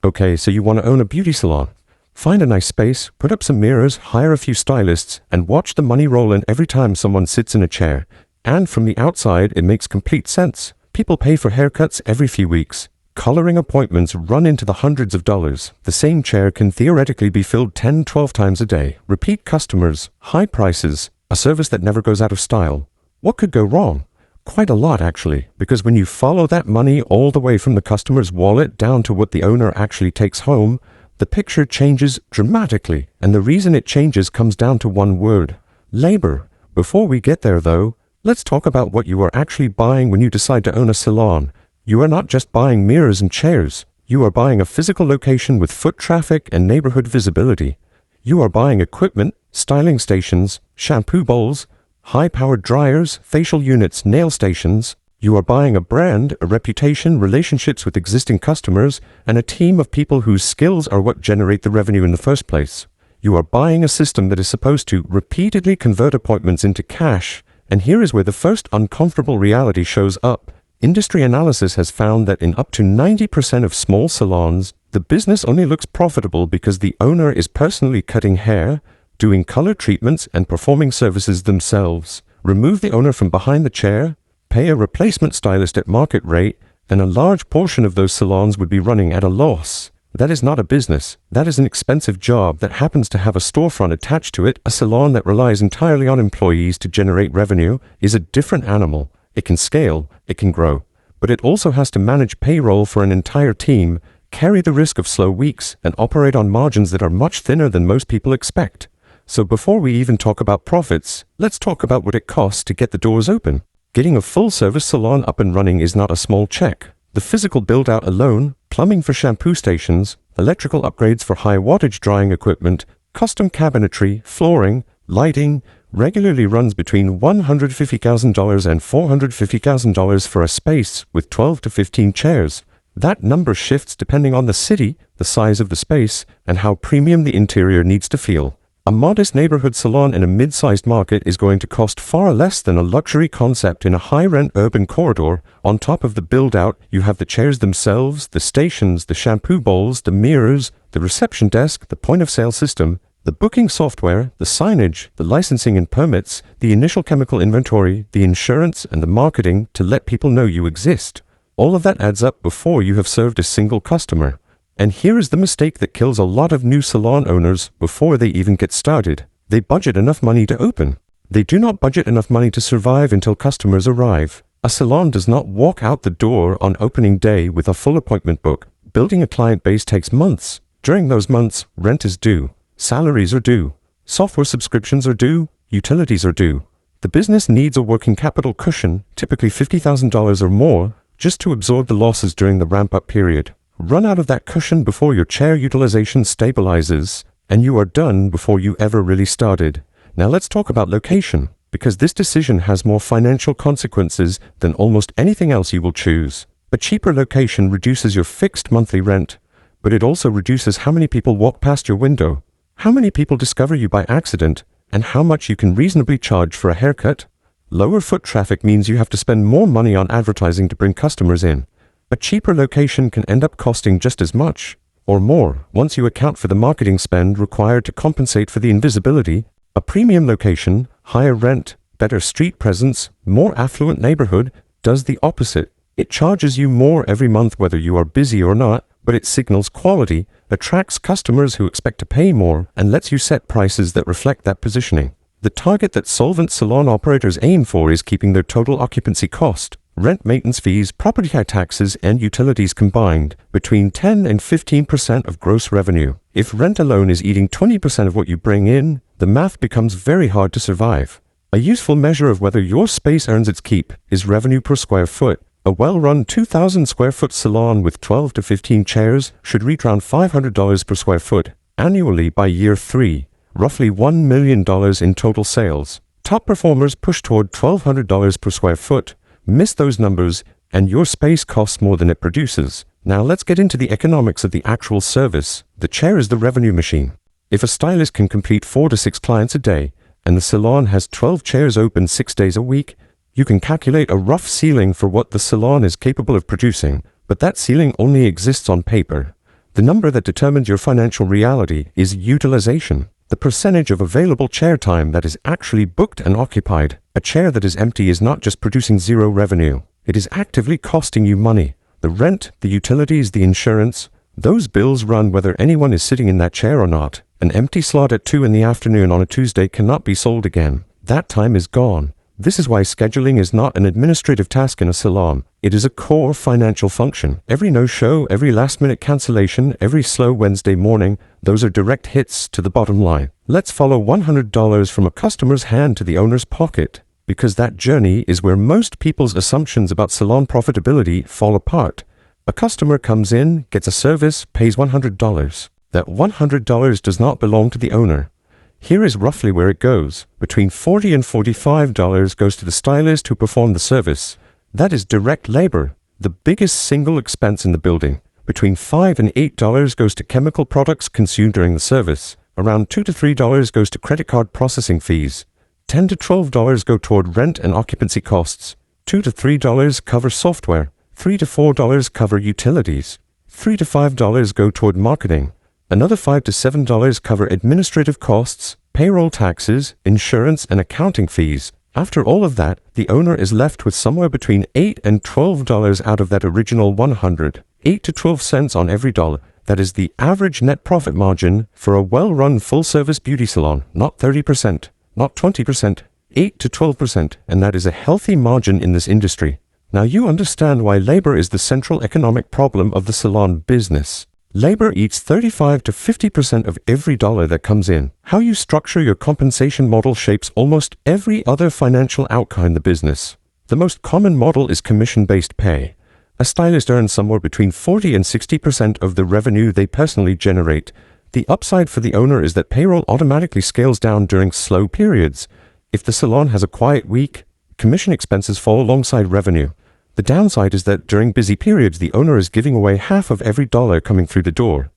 Okay, so you want to own a beauty salon. Find a nice space, put up some mirrors, hire a few stylists, and watch the money roll in every time someone sits in a chair. And from the outside, it makes complete sense. People pay for haircuts every few weeks. Coloring appointments run into the hundreds of dollars. The same chair can theoretically be filled 10, 12 times a day. Repeat customers, high prices, a service that never goes out of style. What could go wrong? Quite a lot, actually, because when you follow that money all the way from the customer's wallet down to what the owner actually takes home, the picture changes dramatically, and the reason it changes comes down to one word: labor. Before we get there, though, let's talk about what you are actually buying when you decide to own a salon. You are not just buying mirrors and chairs. You are buying a physical location with foot traffic and neighborhood visibility. You are buying equipment, styling stations, shampoo bowls, high-powered dryers, facial units, nail stations. You are buying a brand, a reputation, relationships with existing customers, and a team of people whose skills are what generate the revenue in the first place. You are buying a system that is supposed to repeatedly convert appointments into cash, and here is where the first uncomfortable reality shows up. Industry analysis has found that in up to 90% of small salons, the business only looks profitable because the owner is personally cutting hair, doing color treatments, and performing services themselves. Remove the owner from behind the chair, pay a replacement stylist at market rate, and a large portion of those salons would be running at a loss. That is not a business. That is an expensive job that happens to have a storefront attached to it. A salon that relies entirely on employees to generate revenue is a different animal. It can scale, it can grow, but it also has to manage payroll for an entire team, carry the risk of slow weeks, and operate on margins that are much thinner than most people expect. So before we even talk about profits, let's talk about what it costs to get the doors open. Getting a full-service salon up and running is not a small check. The physical build-out alone, plumbing for shampoo stations, electrical upgrades for high-wattage drying equipment, custom cabinetry, flooring, lighting, regularly runs between $150,000 and $450,000 for a space with 12 to 15 chairs. That number shifts depending on the city, the size of the space, and how premium the interior needs to feel. A modest neighborhood salon in a mid-sized market is going to cost far less than a luxury concept in a high-rent urban corridor. On top of the build-out, you have the chairs themselves, the stations, the shampoo bowls, the mirrors, the reception desk, the point-of-sale system, the booking software, the signage, the licensing and permits, the initial chemical inventory, the insurance, and the marketing to let people know you exist. All of that adds up before you have served a single customer. And here is the mistake that kills a lot of new salon owners before they even get started. They budget enough money to open. They do not budget enough money to survive until customers arrive. A salon does not walk out the door on opening day with a full appointment book. Building a client base takes months. During those months, rent is due. Salaries are due. Software subscriptions are due. Utilities are due. The business needs a working capital cushion, typically $50,000 or more, just to absorb the losses during the ramp-up period. Run out of that cushion before your chair utilization stabilizes, and you are done before you ever really started. Now let's talk about location, because this decision has more financial consequences than almost anything else you will choose. A cheaper location reduces your fixed monthly rent, but it also reduces how many people walk past your window, how many people discover you by accident, and how much you can reasonably charge for a haircut. Lower foot traffic means you have to spend more money on advertising to bring customers in. A cheaper location can end up costing just as much, or more, once you account for the marketing spend required to compensate for the invisibility. A premium location, higher rent, better street presence, more affluent neighborhood, does the opposite. It charges you more every month whether you are busy or not, but it signals quality, attracts customers who expect to pay more, and lets you set prices that reflect that positioning. The target that solvent salon operators aim for is keeping their total occupancy cost, rent, maintenance fees, property taxes, and utilities combined, between 10 and 15% of gross revenue. If rent alone is eating 20% of what you bring in, the math becomes very hard to survive. A useful measure of whether your space earns its keep is revenue per square foot. A well-run 2,000 square foot salon with 12 to 15 chairs should reach around $500 per square foot annually by year 3, roughly $1 million in total sales. Top performers push toward $1,200 per square foot. Miss those numbers, and your space costs more than it produces. Now let's get into the economics of the actual service. The chair is the revenue machine. If a stylist can complete 4 to 6 clients a day, and the salon has 12 chairs open 6 days a week, you can calculate a rough ceiling for what the salon is capable of producing, but that ceiling only exists on paper. The number that determines your financial reality is utilization, the percentage of available chair time that is actually booked and occupied. A chair that is empty is not just producing zero revenue. It is actively costing you money. The rent, the utilities, the insurance, those bills run whether anyone is sitting in that chair or not. An empty slot at 2 in the afternoon on a Tuesday cannot be sold again. That time is gone. This is why scheduling is not an administrative task in a salon. It is a core financial function. Every no-show, every last-minute cancellation, every slow Wednesday morning, those are direct hits to the bottom line. Let's follow $100 from a customer's hand to the owner's pocket, because that journey is where most people's assumptions about salon profitability fall apart. A customer comes in, gets a service, pays $100. That $100 does not belong to the owner. Here is roughly where it goes. Between $40 and $45 goes to the stylist who performed the service. That is direct labor, the biggest single expense in the building. Between $5 and $8 goes to chemical products consumed during the service. Around $2 to $3 goes to credit card processing fees. $10 to $12 go toward rent and occupancy costs. $2 to $3 cover software. $3 to $4 cover utilities. $3 to $5 go toward marketing. Another $5 to $7 cover administrative costs, payroll taxes, insurance, and accounting fees. After all of that, the owner is left with somewhere between $8 and $12 out of that original $100. 8 to 12 cents on every dollar. That is the average net profit margin for a well-run full-service beauty salon. Not 30%, not 20%, 8 to 12%, and that is a healthy margin in this industry. Now you understand why labor is the central economic problem of the salon business. Labor eats 35 to 50% of every dollar that comes in. How you structure your compensation model shapes almost every other financial outcome in the business. The most common model is commission-based pay. A stylist earns somewhere between 40 and 60% of the revenue they personally generate. The upside for the owner is that payroll automatically scales down during slow periods. If the salon has a quiet week, commission expenses fall alongside revenue. The downside is that during busy periods, the owner is giving away half of every dollar coming through the door.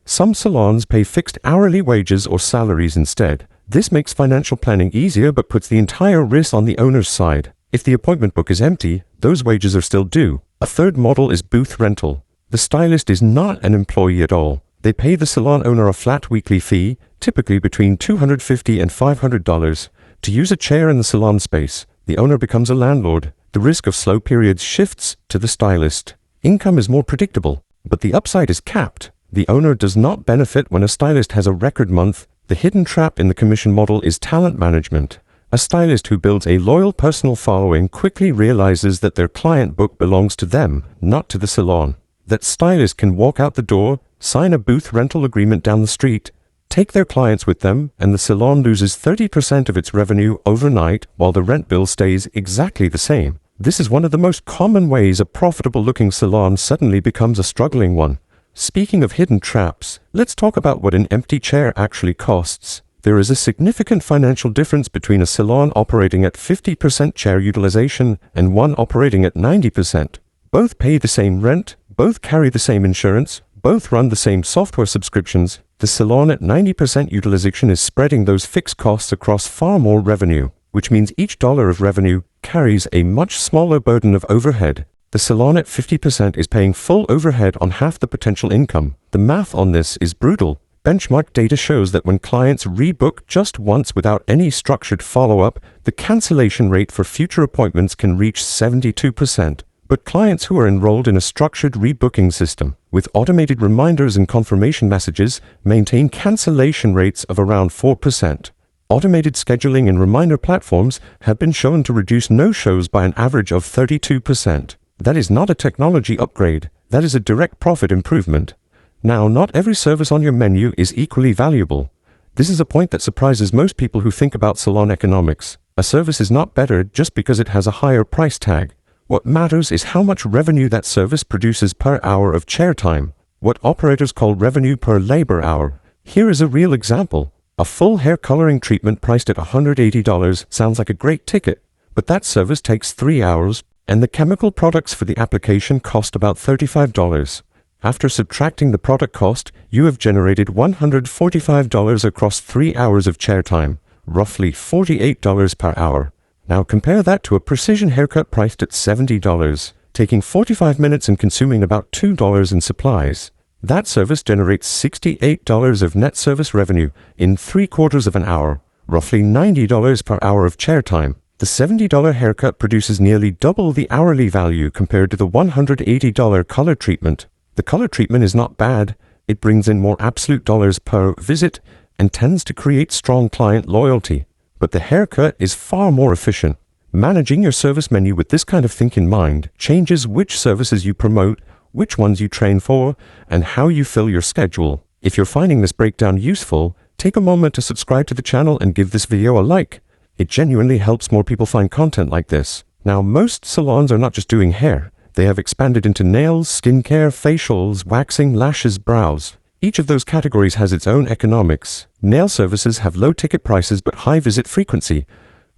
Some salons pay fixed hourly wages or salaries instead. This makes financial planning easier but puts the entire risk on the owner's side. If the appointment book is empty, those wages are still due. A third model is booth rental. The stylist is not an employee at all. They pay the salon owner a flat weekly fee, typically between $250 and $500, to use a chair in the salon space. The owner becomes a landlord. The risk of slow periods shifts to the stylist. Income is more predictable, but the upside is capped. The owner does not benefit when a stylist has a record month. The hidden trap in the commission model is talent management. A stylist who builds a loyal personal following quickly realizes that their client book belongs to them, not to the salon. That stylist can walk out the door, sign a booth rental agreement down the street, take their clients with them, and the salon loses 30% of its revenue overnight while the rent bill stays exactly the same. This is one of the most common ways a profitable-looking salon suddenly becomes a struggling one. Speaking of hidden traps, let's talk about what an empty chair actually costs. There is a significant financial difference between a salon operating at 50% chair utilization and one operating at 90%. Both pay the same rent, both carry the same insurance, both run the same software subscriptions. The salon at 90% utilization is spreading those fixed costs across far more revenue, which means each dollar of revenue carries a much smaller burden of overhead. The salon at 50% is paying full overhead on half the potential income. The math on this is brutal. Benchmark data shows that when clients rebook just once without any structured follow-up, the cancellation rate for future appointments can reach 72%. But clients who are enrolled in a structured rebooking system with automated reminders and confirmation messages maintain cancellation rates of around 4%. Automated scheduling and reminder platforms have been shown to reduce no-shows by an average of 32%. That is not a technology upgrade, that is a direct profit improvement. Now, not every service on your menu is equally valuable. This is a point that surprises most people who think about salon economics. A service is not better just because it has a higher price tag. What matters is how much revenue that service produces per hour of chair time, what operators call revenue per labor hour. Here is a real example. A full hair coloring treatment priced at $180 sounds like a great ticket, but that service takes 3 hours, and the chemical products for the application cost about $35. After subtracting the product cost, you have generated $145 across 3 hours of chair time, roughly $48 per hour. Now compare that to a precision haircut priced at $70, taking 45 minutes and consuming about $2 in supplies. That service generates $68 of net service revenue in 3/4 of an hour, roughly $90 per hour of chair time. The $70 haircut produces nearly double the hourly value compared to the $180 color treatment. The color treatment is not bad. It brings in more absolute dollars per visit and tends to create strong client loyalty. But the haircut is far more efficient. Managing your service menu with this kind of think in mind changes which services you promote, which ones you train for, and how you fill your schedule. If you're finding this breakdown useful, take a moment to subscribe to the channel and give this video a like. It genuinely helps more people find content like this. Now, most salons are not just doing hair. They have expanded into nails, skincare, facials, waxing, lashes, brows. Each of those categories has its own economics. Nail services have low ticket prices but high visit frequency.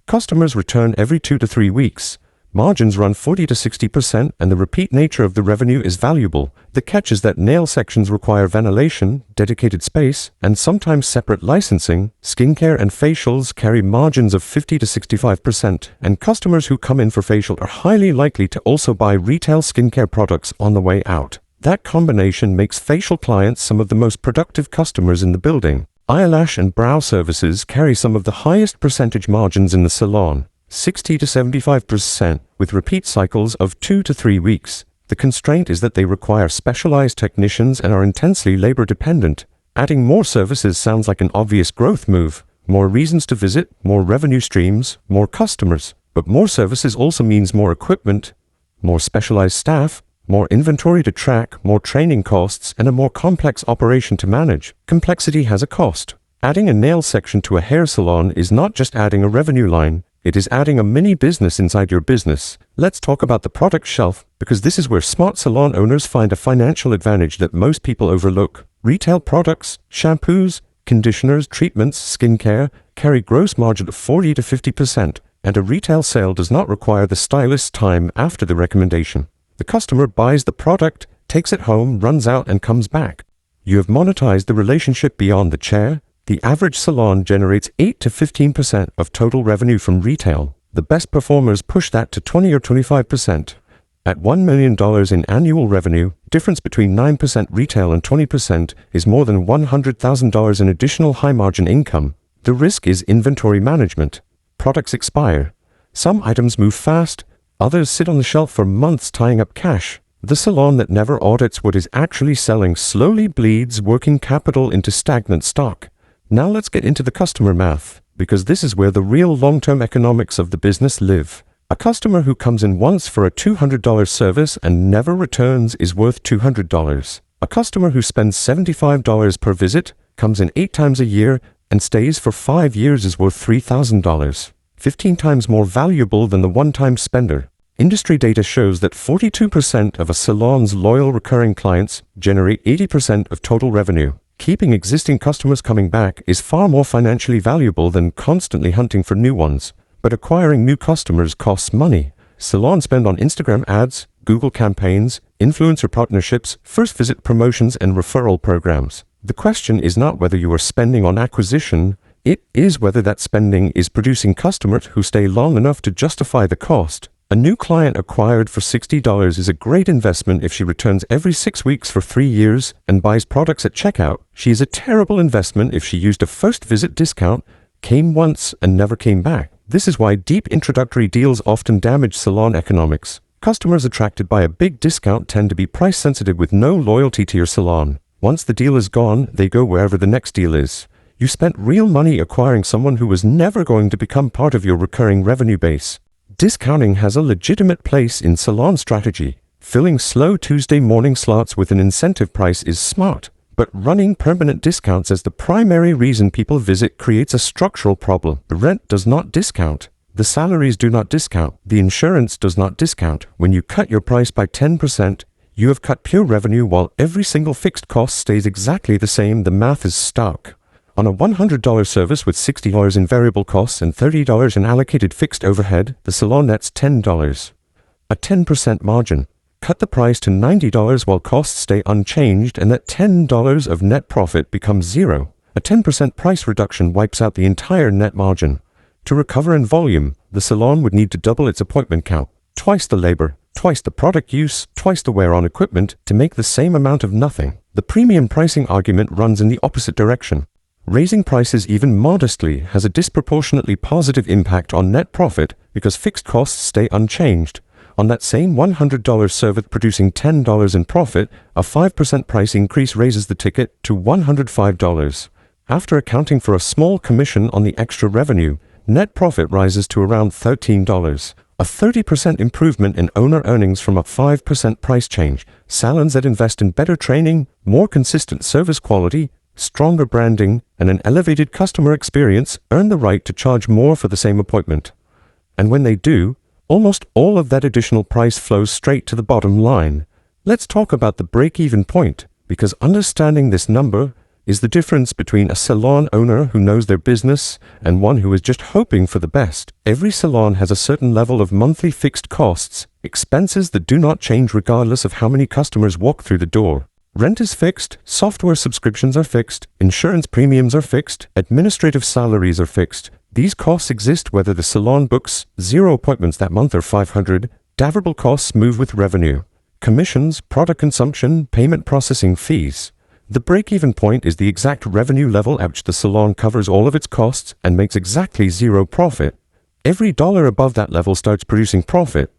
Customers return every 2 to 3 weeks. Margins run 40 to 60%, and the repeat nature of the revenue is valuable. The catch is that nail sections require ventilation, dedicated space, and sometimes separate licensing. Skincare and facials carry margins of 50 to 65%, and customers who come in for facial are highly likely to also buy retail skincare products on the way out. That combination makes facial clients some of the most productive customers in the building. Eyelash and brow services carry some of the highest percentage margins in the salon, 60 to 75%, with repeat cycles of 2 to 3 weeks. The constraint is that they require specialized technicians and are intensely labor dependent. Adding more services sounds like an obvious growth move. More reasons to visit, more revenue streams, more customers. But more services also means more equipment, more specialized staff, more inventory to track, more training costs, and a more complex operation to manage. Complexity has a cost. Adding a nail section to a hair salon is not just adding a revenue line. It is adding a mini business inside your business. Let's talk about the product shelf, because this is where smart salon owners find a financial advantage that most people overlook. Retail products, shampoos, conditioners, treatments, skincare carry gross margin of 40 to 50%, and a retail sale does not require the stylist's time after the recommendation. The customer buys the product, takes it home, runs out, and comes back. You have monetized the relationship beyond the chair. The average salon generates 8 to 15% of total revenue from retail. The best performers push that to 20 or 25%. At $1 million in annual revenue, difference between 9% retail and 20% is more than $100,000 in additional high-margin income. The risk is inventory management. Products expire. Some items move fast, others sit on the shelf for months tying up cash. The salon that never audits what is actually selling slowly bleeds working capital into stagnant stock. Now let's get into the customer math, because this is where the real long-term economics of the business live. A customer who comes in once for a $200 service and never returns is worth $200. A customer who spends $75 per visit, comes in 8 times a year, and stays for 5 years is worth $3,000. 15 times more valuable than the one-time spender. Industry data shows that 42% of a salon's loyal recurring clients generate 80% of total revenue. Keeping existing customers coming back is far more financially valuable than constantly hunting for new ones. But acquiring new customers costs money. Salons spend on Instagram ads, Google campaigns, influencer partnerships, first visit promotions, and referral programs. The question is not whether you are spending on acquisition, it is whether that spending is producing customers who stay long enough to justify the cost. A new client acquired for $60 is a great investment if she returns every 6 weeks for 3 years and buys products at checkout. She is a terrible investment if she used a first visit discount, came once, and never came back. This is why deep introductory deals often damage salon economics. Customers attracted by a big discount tend to be price sensitive with no loyalty to your salon. Once the deal is gone, they go wherever the next deal is. You spent real money acquiring someone who was never going to become part of your recurring revenue base. Discounting has a legitimate place in salon strategy. Filling slow Tuesday morning slots with an incentive price is smart, but running permanent discounts as the primary reason people visit creates a structural problem. The rent does not discount. The salaries do not discount. The insurance does not discount. When you cut your price by 10%, you have cut pure revenue while every single fixed cost stays exactly the same. The math is stuck. On a $100 service with $60 in variable costs and $30 in allocated fixed overhead, the salon nets $10. A 10% margin. Cut the price to $90 while costs stay unchanged, and that $10 of net profit becomes zero. A 10% price reduction wipes out the entire net margin. To recover in volume, the salon would need to double its appointment count, twice the labor, twice the product use, twice the wear on equipment to make the same amount of nothing. The premium pricing argument runs in the opposite direction. Raising prices even modestly has a disproportionately positive impact on net profit because fixed costs stay unchanged. On that same $100 service producing $10 in profit, a 5% price increase raises the ticket to $105. After accounting for a small commission on the extra revenue, net profit rises to around $13. A 30% improvement in owner earnings from a 5% price change. Salons that invest in better training, more consistent service quality, stronger branding, and an elevated customer experience earn the right to charge more for the same appointment. And when they do, almost all of that additional price flows straight to the bottom line. Let's talk about the break-even point, because understanding this number is the difference between a salon owner who knows their business and one who is just hoping for the best. Every salon has a certain level of monthly fixed costs, expenses that do not change regardless of how many customers walk through the door. Rent is fixed, software subscriptions are fixed, insurance premiums are fixed, administrative salaries are fixed. These costs exist whether the salon books 0 appointments that month or 500. Variable costs move with revenue. Commissions, product consumption, payment processing fees. The break-even point is the exact revenue level at which the salon covers all of its costs and makes exactly 0 profit. Every dollar above that level starts producing profit.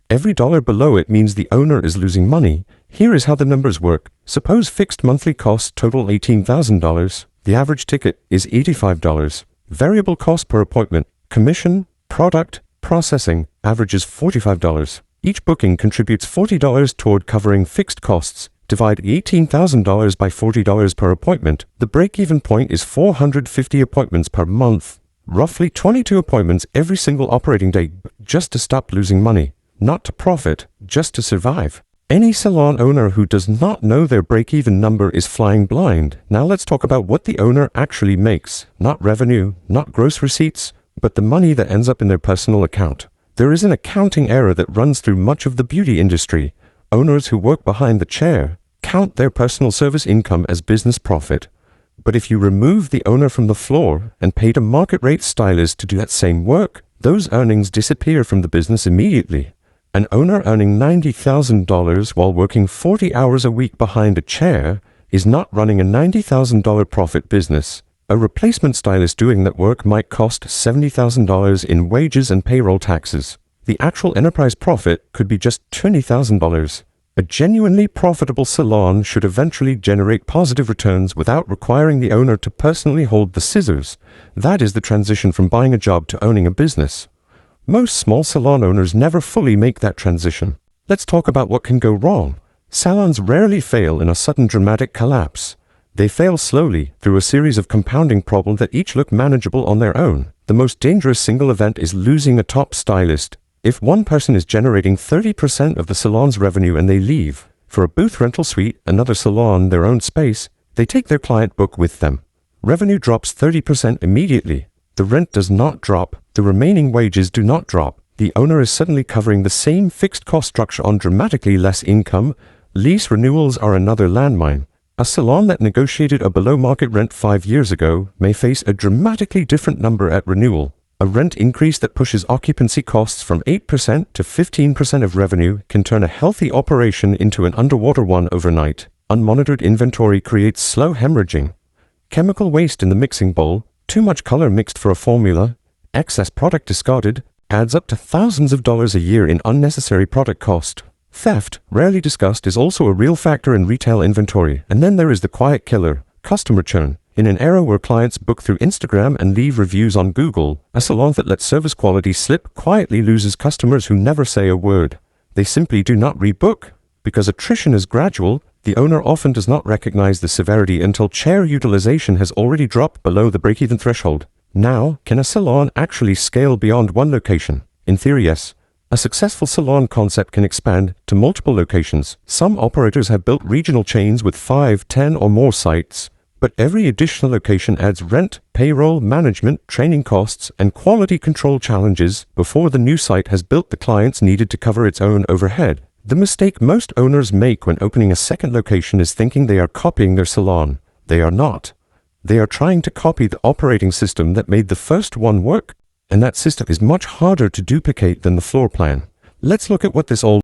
Every dollar below it means the owner is losing money. Here is how the numbers work. Suppose fixed monthly costs total $18,000. The average ticket is $85. Variable cost per appointment, commission, product, processing, averages $45. Each booking contributes $40 toward covering fixed costs. Divide $18,000 by $40 per appointment. The break-even point is 450 appointments per month. Roughly 22 appointments every single operating day, just to stop losing money. Not to profit, just to survive. Any salon owner who does not know their break-even number is flying blind. Now let's talk about what the owner actually makes. Not revenue, not gross receipts, but the money that ends up in their personal account. There is an accounting error that runs through much of the beauty industry. Owners who work behind the chair count their personal service income as business profit. But if you remove the owner from the floor and paid a market rate stylist to do that same work, those earnings disappear from the business immediately. An owner earning $90,000 while working 40 hours a week behind a chair is not running a $90,000 profit business. A replacement stylist doing that work might cost $70,000 in wages and payroll taxes. The actual enterprise profit could be just $20,000. A genuinely profitable salon should eventually generate positive returns without requiring the owner to personally hold the scissors. That is the transition from buying a job to owning a business. Most small salon owners never fully make that transition. Let's talk about what can go wrong. Salons rarely fail in a sudden dramatic collapse. They fail slowly through a series of compounding problems that each look manageable on their own. The most dangerous single event is losing a top stylist. If one person is generating 30% of the salon's revenue and they leave, for a booth rental suite, another salon, their own space, they take their client book with them. Revenue drops 30% immediately. The rent does not drop. The remaining wages do not drop. The owner is suddenly covering the same fixed cost structure on dramatically less income. Lease renewals are another landmine. A salon that negotiated a below-market rent 5 years ago may face a dramatically different number at renewal. A rent increase that pushes occupancy costs from 8% to 15% of revenue can turn a healthy operation into an underwater one overnight. Unmonitored inventory creates slow hemorrhaging. Chemical waste in the mixing bowl, too much color mixed for a formula, excess product discarded, adds up to thousands of dollars a year in unnecessary product cost. Theft, rarely discussed, is also a real factor in retail inventory. And then there is the quiet killer, customer churn. In an era where clients book through Instagram and leave reviews on Google, a salon that lets service quality slip quietly loses customers who never say a word. They simply do not rebook. Because attrition is gradual, the owner often does not recognize the severity until chair utilization has already dropped below the break-even threshold. Now, can a salon actually scale beyond one location? In theory, yes. A successful salon concept can expand to multiple locations. Some operators have built regional chains with 5, 10, or more sites. But every additional location adds rent, payroll, management, training costs, and quality control challenges before the new site has built the clients needed to cover its own overhead. The mistake most owners make when opening a second location is thinking they are copying their salon. They are not. They are trying to copy the operating system that made the first one work, and that system is much harder to duplicate than the floor plan. Let's look at what this all